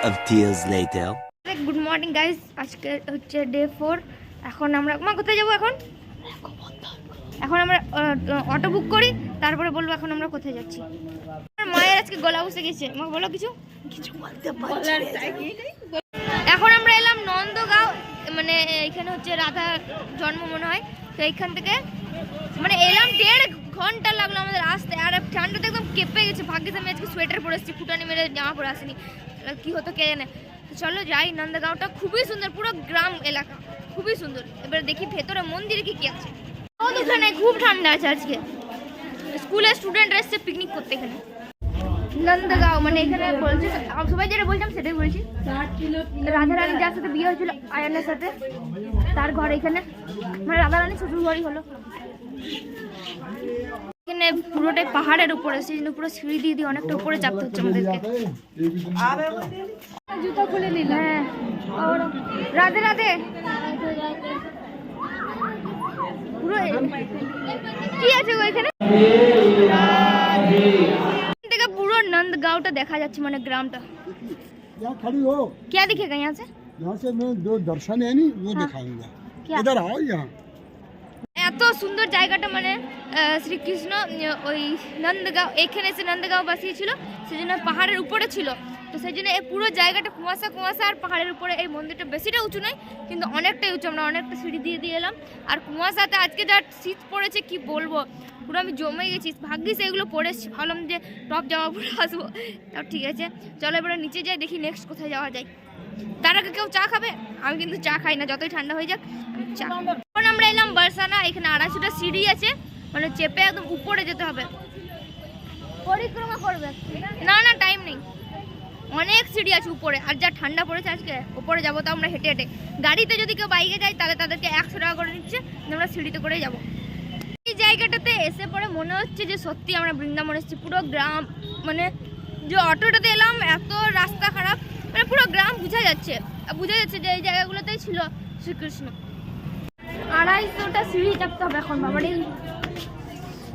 of tears later. Good morning guys, আজকে হচ্ছে day 4। এখন আমরা কোথায় যাবো? এখন আমরা অটো বুক করি, তারপরে বলবো এখন আমরা কোথায় যাচ্ছি। মায়ের আজকে গলা বসে গেছে, মা বলো কিছু বলতে পারছি। এখন আমরা এলাম নন্দগাঁও, মানে এখানে হচ্ছে রাধার জন্ম মনে হয়। তো এইখান থেকে মানে এলাম, 1.5 ঘন্টা লাগলো আমাদের আসতে। আর ঠান্ডাতে একদম কেঁপে গেছে। ভাগ্যিস আমি আজকে সোয়েটার পরে এসেছি, ফুটানি মেরে জামা পরে আসিনি, কি হতো কে জানে। তো চলো যাই। নন্দগাঁওটা খুবই সুন্দর, পুরো গ্রাম এলাকা, খুবই সুন্দর। এবার দেখি ভেতরে মন্দিরে কি কি আছে। ওখানে খুব ঠান্ডা আছে আজকে। স্কুলের স্টুডেন্টরা এসছে পিকনিক করতে এখানে। নন্দগাঁও মানে এখানে বলছে, সবাই যেটা বলছিলাম সেটাই বলছি। রাধা রানী যার সাথে বিয়ে হয়েছিল আয়নের সাথে, তার ঘর এখানে, মানে রাধা রানী শ্বশুর ঘরই হলো। এখানে পুরোটাই পাহাড়ের উপরে, সেই জন্য পুরো সিঁড়ি দিয়ে দিয়ে অনেকটা উপরে চাপতে হচ্ছে আমাদেরকে। জুতো খুলে নিল। হ্যাঁ, রাধে রাধে। পুরো কি আছে ওইখানে থেকে পুরো नंदगांवটা দেখা যাচ্ছে, মানে গ্রামটা। यहाँ खड़ी हो, क्या दिखेगा यहाँ से? यहाँ से मैं जो दर्शन है नहीं वो दिखाऊंगा। इधर आओ यहाँ। এত সুন্দর জায়গাটা, মানে শ্রীকৃষ্ণ ওই নন্দগাঁও, এখানে এসে নন্দগাঁও বাসিয়েছিল, সেজন্য পাহাড়ের উপরে ছিল। তো সেই জন্য এই পুরো জায়গাটা কুয়াশা কুয়াশা, আর পাহাড়ের উপরে। এই মন্দিরটা বেশিটা উঁচু নয়, কিন্তু অনেকটাই উঁচু। আমরা অনেকটা সিঁড়ি দিয়ে দিয়ে এলাম। আর কুয়াশাতে আজকে যা শীত পড়েছে কি বলবো, পুরো আমি জমে গেছি। ভাগ্যিস এগুলো পরে ভাবলাম যে টপ জামা পরে আসবো। তাও ঠিক আছে, চলো এবারে নিচে যাই, দেখি নেক্সট কোথায় যাওয়া যায়। তার আগে কেউ চা খাবে? আমি কিন্তু চা খাই না, যতই ঠান্ডা হয়ে যাক আমি চা। এখন আমরা এলাম বারসানা। এখানে 250টা সিঁড়ি আছে, মানে চেপে একদম উপরে যেতে হবে, পরিক্রমা করবে। না না, টাইম নেই, অনেক সিঁড়ি আছে উপরে। আর যা ঠান্ডা পড়েছে আজকে, উপরে যাবো তো আমরা হেঁটে হেঁটে। গাড়িতে যদি কেউ বাইকে যায় তাহলে তাদেরকে 100 টাকা করে নিচ্ছে, আমরা সিঁড়িতে করেই যাবো। এই জায়গাটাতে এসে পরে মনে হচ্ছে যে সত্যি আমরা বৃন্দাবন এসেছি। পুরো গ্রাম, মানে যে অটোটাতে এলাম, এত রাস্তা খারাপ, মানে পুরো গ্রাম বোঝা যাচ্ছে যে এই জায়গাগুলোতেই ছিল শ্রীকৃষ্ণ। 250টা সিঁড়ি চাপতে হবে এখন। বাবারে,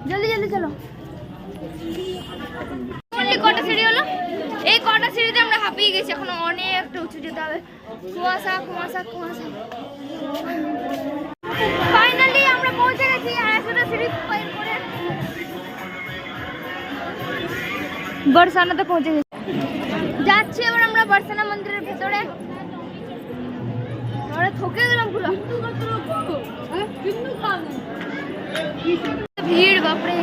জলদি জলদি চলো। কটা সিঁড়ি হলো? এই কটা সিঁড়িতে আমরা হাঁপিয়ে গেছি। এখন অনেকটা উঁচু যেতে হবে। কুয়াশা কুয়াশা কুয়াশা। ফাইনালি আমরা পৌঁছে গেছি 250টা সিঁড়ি পার করে বরসানাতে পৌঁছে গেছি। যাচ্ছি এবার আমরা বরসানা মন্দিরের ভেতরে। আমরা থকে গেলাম পুরো, ভিড় বাপরে।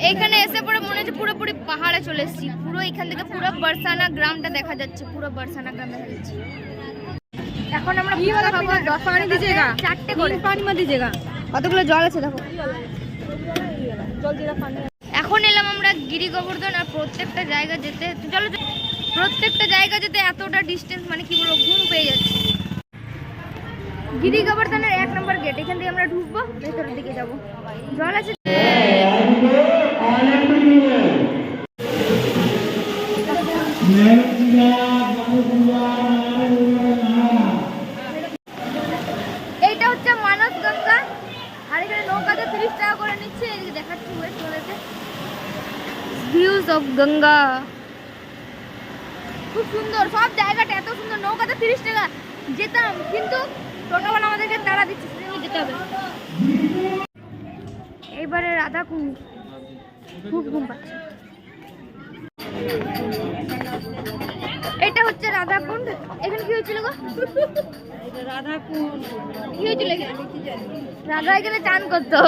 এখানে এসে পরে মনে হচ্ছে পুরোপুরি পাহাড়ে চলে এসেছি। পুরো এখান থেকে পুরো বরসানা গ্রামটা দেখা যাচ্ছে, পুরো বরসানা গ্রাম দেখা যাচ্ছে। এখন আমরা পানি দিয়েগা, 4টে করে পানি মা দিয়েগা। কতগুলো জল আছে দেখো। এখন এলাম আমরা গিরি গোবর্ধন। আর প্রত্যেকটা জায়গা যেতে, চলো প্রত্যেকটা জায়গা যেতে এতটা ডিস্টেন্স, মানে কি বলবো, ঘুম পেয়ে যাচ্ছে। গিরি গোবর্ধনের 1 নম্বর গেট, এখান থেকে আমরা ঢুকবো, ভেতরের দিকে যাবো। জল আছে। এইটা হচ্ছে মানস গঙ্গা। আর এখানে নৌকাতে 30 টাকা করে নিচ্ছে। এদিকে দেখাচ্ছি, ওয়েট করেছে ভিউজ অফ গঙ্গা। খুব সুন্দর, সব জায়গাটা এত সুন্দর। নৌকাতে 30 টাকা যেতাম, কিন্তু টোটোওয়ালা আমাদেরকে তাড়া দিচ্ছে, সেজন্য যেতে হবে। এইবারে রাধা কুণ্ড, খুব ঘুম পাচ্ছে। এটা হচ্ছে রাধা কুণ্ড। এখানে কি হয়েছিল গো? রাধা কুণ্ড কি হয়েছিল এখানে? রাধা এখানে চান করতো।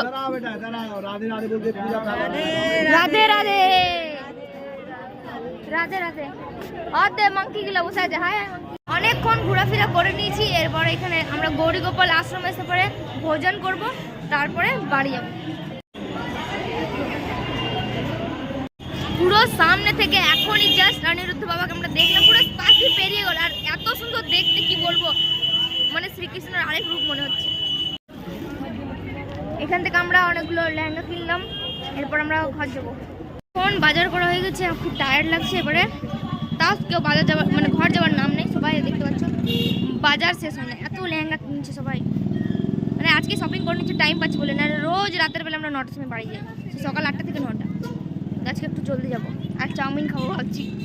রাধে রাধে রাধে রাধে। অদে মাংকি গুলো বসে আছে। হাই, অনেকক্ষণ ঘোরাফেরা করে নিয়েছি। এরপরে এখানে আমরা গৌরী গোপাল আশ্রমে এসে পরে ভোজন করব, তারপরে বাড়ি যাব। পুরো সামনে থেকে এখনই জাস্ট অনিরুদ্ধ বাবাকে আমরা দেখলাম, পুরো পাশে পেরিয়ে গেল। আর এত সুন্দর দেখতে, কি বলবো, মানে শ্রীকৃষ্ণের আরেক রূপ মনে হচ্ছে। এখান থেকে আমরা অনেকগুলো লেহেঙ্গা কিনলাম, এরপর আমরা ঘর যাবো। এখন বাজার করা হয়ে গেছে, খুব টায়ার্ড লাগছে। এবারে তাও কেউ বাজার যাওয়ার, মানে ঘর যাওয়ার নাম নেই। সবাই দেখতে পাচ্ছ বাজার শেষ হয় না, এত লেহেঙ্গা কিনছে সবাই, মানে আজকে শপিং করে নিচ্ছি টাইম পাচ্ছি বলে, না রোজ রাতের বেলা আমরা 9টার সময় বাড়ি যাই, সকাল 8টা থেকে 9টা। আজকে একটু জলদি যাবো আর চাউমিন খাবো ভাবছি।